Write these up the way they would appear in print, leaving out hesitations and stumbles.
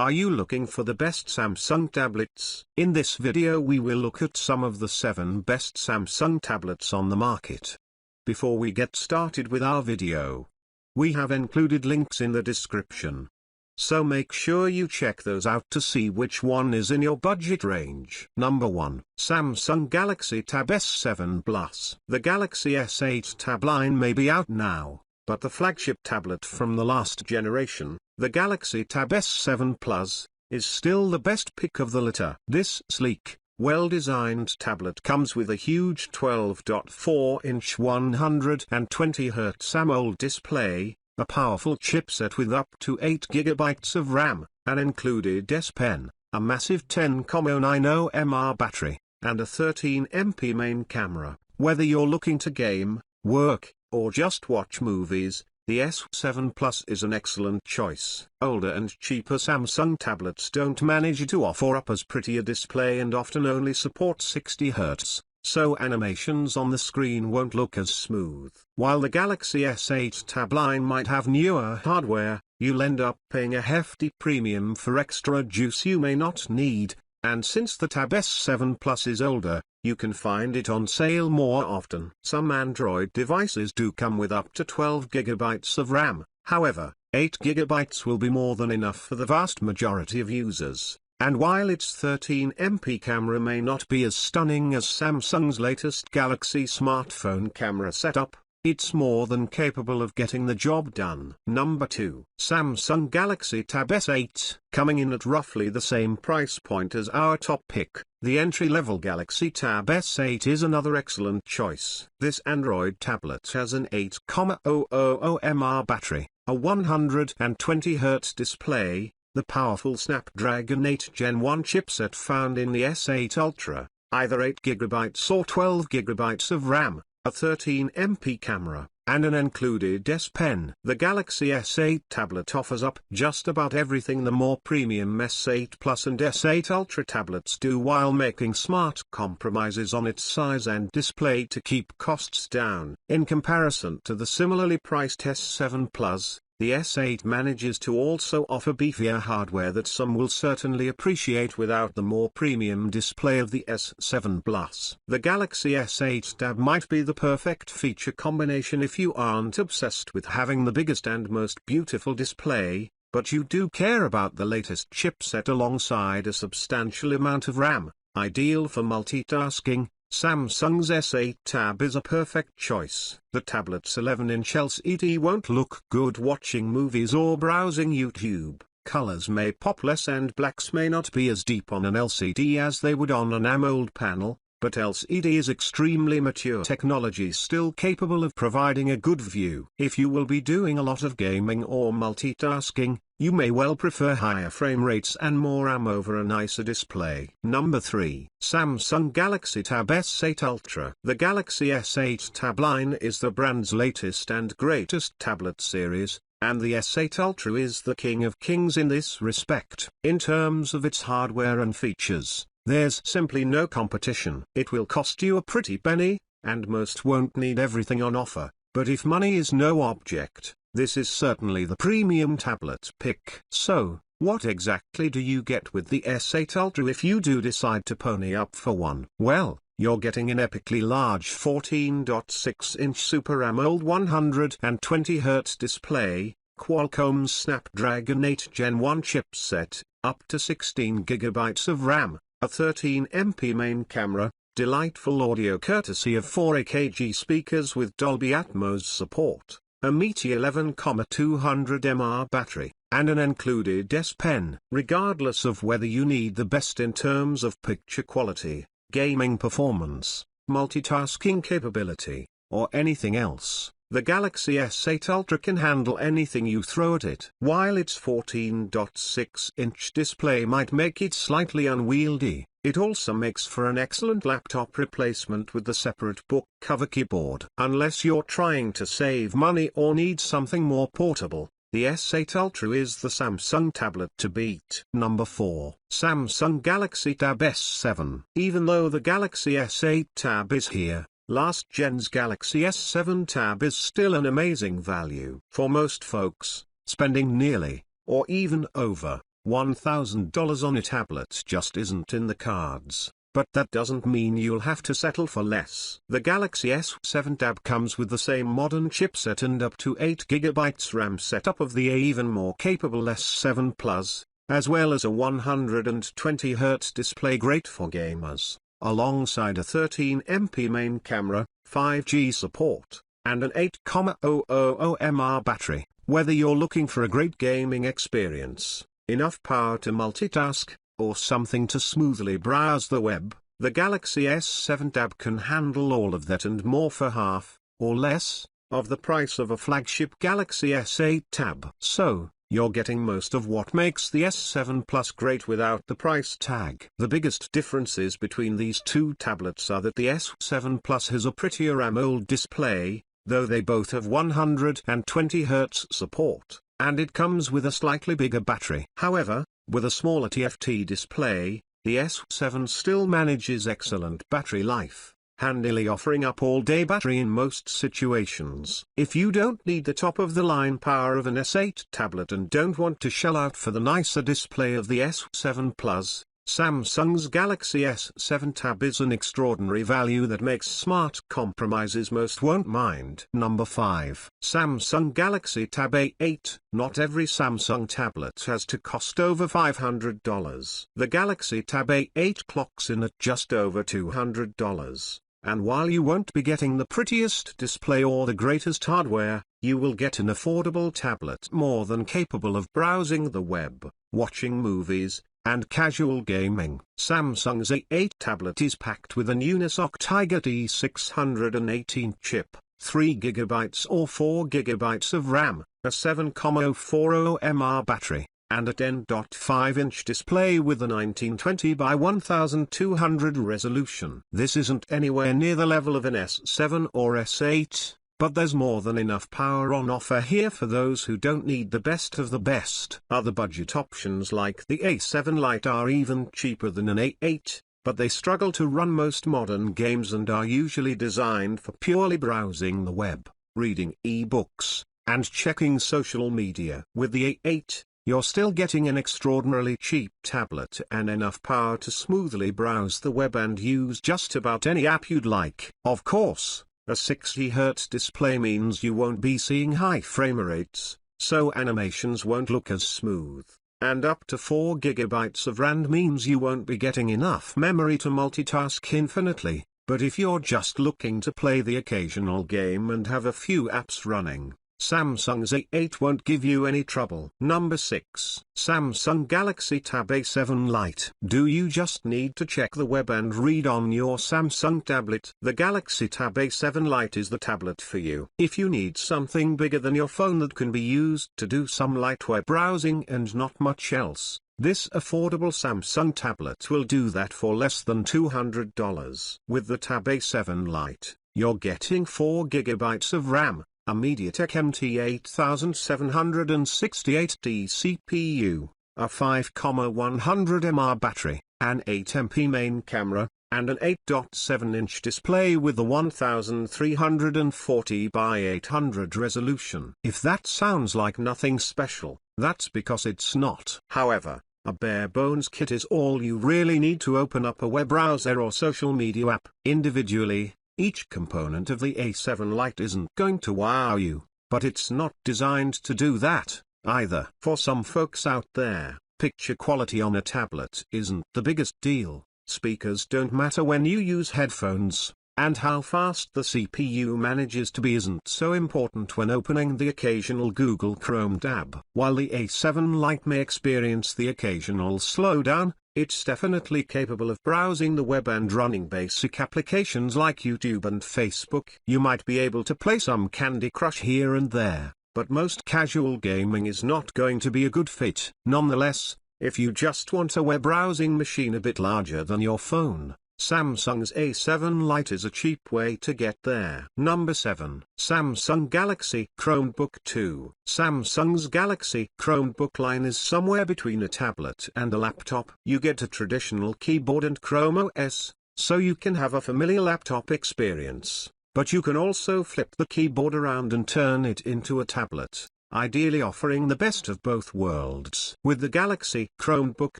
Are you looking for the best Samsung tablets? In this video we will look at some of the 7 best Samsung tablets on the market. Before we get started with our video, we have included links in the description. So make sure you check those out to see which one is in your budget range. Number 1. Samsung Galaxy Tab S7 Plus. The Galaxy S8 Tab line may be out now, but the flagship tablet from the last generation, the Galaxy Tab S7 Plus, is still the best pick of the litter. This sleek, well-designed tablet comes with a huge 12.4-inch 120Hz AMOLED display, a powerful chipset with up to 8 GB of RAM, an included S Pen, a massive 10.90 mAh battery, and a 13MP main camera. Whether you're looking to game, work, or just watch movies, the S7 Plus is an excellent choice. Older and cheaper Samsung tablets don't manage to offer up as pretty a display and often only support 60 Hz. So animations on the screen won't look as smooth. While the Galaxy S8 Tab line might have newer hardware, you'll end up paying a hefty premium for extra juice you may not need, and since the Tab S7 Plus is older, you can find it on sale more often. Some Android devices do come with up to 12 GB of RAM, however, 8 GB will be more than enough for the vast majority of users. And while its 13MP camera may not be as stunning as Samsung's latest Galaxy smartphone camera setup, it's more than capable of getting the job done. Number 2. Samsung Galaxy Tab S8. Coming in at roughly the same price point as our top pick, the entry-level Galaxy Tab S8 is another excellent choice. This Android tablet has an 8.000 mAh battery, a 120Hz display, the powerful Snapdragon 8 Gen 1 chipset found in the S8 Ultra, either 8 GB or 12 GB of RAM, a 13MP camera, and an included S Pen. The Galaxy S8 tablet offers up just about everything the more premium S8 Plus and S8 Ultra tablets do, while making smart compromises on its size and display to keep costs down. In comparison to the similarly priced S7 Plus, the S8 manages to also offer beefier hardware that some will certainly appreciate without the more premium display of the S7 Plus. The Galaxy S8 Tab might be the perfect feature combination if you aren't obsessed with having the biggest and most beautiful display, but you do care about the latest chipset alongside a substantial amount of RAM. Ideal for multitasking, Samsung's S8 Tab is a perfect choice. The tablet's 11-inch LCD won't look good watching movies or browsing YouTube. Colors may pop less and blacks may not be as deep on an LCD as they would on an AMOLED panel, but LCD is extremely mature technology still capable of providing a good view. If you will be doing a lot of gaming or multitasking, you may well prefer higher frame rates and more RAM over a nicer display. Number 3. Samsung Galaxy Tab S8 Ultra. The Galaxy S8 Tab line is the brand's latest and greatest tablet series, and the S8 Ultra is the king of kings in this respect. In terms of its hardware and features, there's simply no competition. It will cost you a pretty penny, and most won't need everything on offer, but if money is no object, this is certainly the premium tablet pick. So, what exactly do you get with the S8 Ultra if you do decide to pony up for one? Well, you're getting an epically large 14.6-inch Super AMOLED 120Hz display, Qualcomm's Snapdragon 8 Gen 1 chipset, up to 16 GB of RAM, a 13MP main camera, delightful audio courtesy of 4 AKG speakers with Dolby Atmos support, a meaty 11.200 mAh battery, and an included S Pen. Regardless of whether you need the best in terms of picture quality, gaming performance, multitasking capability, or anything else, the Galaxy S8 Ultra can handle anything you throw at it. While its 14.6-inch display might make it slightly unwieldy, it also makes for an excellent laptop replacement with the separate book cover keyboard. Unless you're trying to save money or need something more portable, the S8 Ultra is the Samsung tablet to beat. Number 4. Samsung Galaxy Tab S7. Even though the Galaxy S8 Tab is here, last gen's Galaxy S7 Tab is still an amazing value. For most folks, spending nearly, or even over, $1,000 on a tablet just isn't in the cards. But that doesn't mean you'll have to settle for less. The Galaxy S7 Tab comes with the same modern chipset and up to 8GB RAM setup of the even more capable S7 Plus, as well as a 120Hz display great for gamers, alongside a 13MP main camera, 5G support, and an 8,000 mAh battery. Whether you're looking for a great gaming experience, enough power to multitask, or something to smoothly browse the web, the Galaxy S7 Tab can handle all of that and more for half, or less, of the price of a flagship Galaxy S8 Tab. So, you're getting most of what makes the S7 Plus great without the price tag. The biggest differences between these two tablets are that the S7 Plus has a prettier AMOLED display, though they both have 120Hz support, and it comes with a slightly bigger battery. However, with a smaller TFT display, the S7 still manages excellent battery life, handily offering up all-day battery in most situations. If you don't need the top-of-the-line power of an S8 tablet and don't want to shell out for the nicer display of the S7 Plus, Samsung's Galaxy S7 Tab is an extraordinary value that makes smart compromises most won't mind. Number 5. Samsung Galaxy Tab A8. Not every Samsung tablet has to cost over $500. The Galaxy Tab A8 clocks in at just over $200. And while you won't be getting the prettiest display or the greatest hardware, you will get an affordable tablet more than capable of browsing the web, watching movies, and casual gaming. Samsung's A8 tablet is packed with an Unisoc Tiger T618 chip, 3GB or 4GB of RAM, a 7,040 mAh battery, and a 10.5-inch display with a 1920 by 1200 resolution. This isn't anywhere near the level of an S7 or S8, but there's more than enough power on offer here for those who don't need the best of the best. Other budget options like the A7 Lite are even cheaper than an A8, but they struggle to run most modern games and are usually designed for purely browsing the web, reading e-books, and checking social media. With the A8, you're still getting an extraordinarily cheap tablet and enough power to smoothly browse the web and use just about any app you'd like. Of course, a 60Hz display means you won't be seeing high frame rates, so animations won't look as smooth, and up to 4GB of RAM means you won't be getting enough memory to multitask infinitely. But if you're just looking to play the occasional game and have a few apps running, Samsung's A8 won't give you any trouble. Number 6. Samsung Galaxy Tab A7 Lite. Do you just need to check the web and read on your Samsung tablet? The Galaxy Tab A7 Lite is the tablet for you. If you need something bigger than your phone that can be used to do some light web browsing and not much else, this affordable Samsung tablet will do that for less than $200. With the Tab A7 Lite, you're getting 4GB of RAM, a MediaTek MT8768D CPU, a 5,100 mAh battery, an 8MP main camera, and an 8.7-inch display with a 1340 by 800 resolution. If that sounds like nothing special, that's because it's not. However, a bare-bones kit is all you really need to open up a web browser or social media app. Individually, each component of the A7 Lite isn't going to wow you, but it's not designed to do that, either. For some folks out there, picture quality on a tablet isn't the biggest deal. Speakers don't matter when you use headphones, and how fast the CPU manages to be isn't so important when opening the occasional Google Chrome tab. While the A7 Lite may experience the occasional slowdown, it's definitely capable of browsing the web and running basic applications like YouTube and Facebook. You might be able to play some Candy Crush here and there, but most casual gaming is not going to be a good fit. Nonetheless, if you just want a web browsing machine a bit larger than your phone, Samsung's A7 Lite is a cheap way to get there. Number 7. Samsung Galaxy Chromebook 2. Samsung's Galaxy Chromebook line is somewhere between a tablet and a laptop. You get a traditional keyboard and Chrome OS, so you can have a familiar laptop experience, but you can also flip the keyboard around and turn it into a tablet. ideally offering the best of both worlds. With the Galaxy Chromebook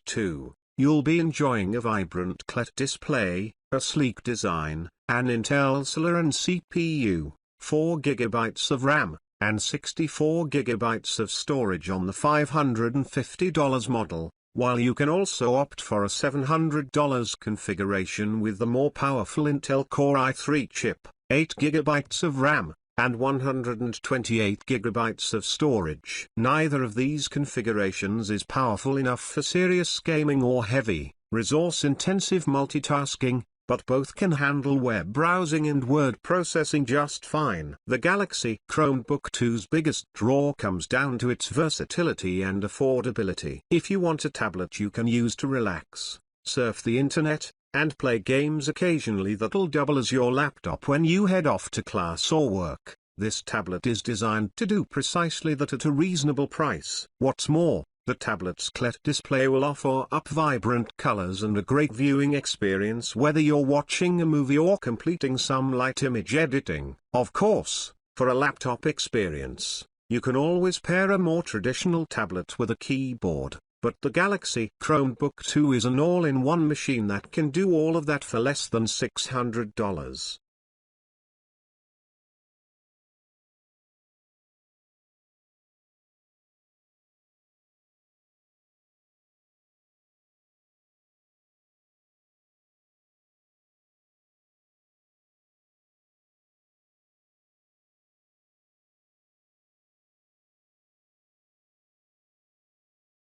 2, you'll be enjoying a vibrant QLED display, a sleek design, an Intel Celeron CPU, 4GB of RAM, and 64GB of storage on the $550 model, while you can also opt for a $700 configuration with the more powerful Intel Core i3 chip, 8GB of RAM, and 128GB of storage. Neither of these configurations is powerful enough for serious gaming or heavy, resource-intensive multitasking, but both can handle web browsing and word processing just fine. The Galaxy Chromebook 2's biggest draw comes down to its versatility and affordability. If you want a tablet you can use to relax, surf the internet, and play games occasionally that'll double as your laptop when you head off to class or work, this tablet is designed to do precisely that at a reasonable price. What's more, the tablet's QLED display will offer up vibrant colors and a great viewing experience whether you're watching a movie or completing some light image editing. Of course, for a laptop experience, you can always pair a more traditional tablet with a keyboard, but the Galaxy Chromebook 2 is an all-in-one machine that can do all of that for less than $600.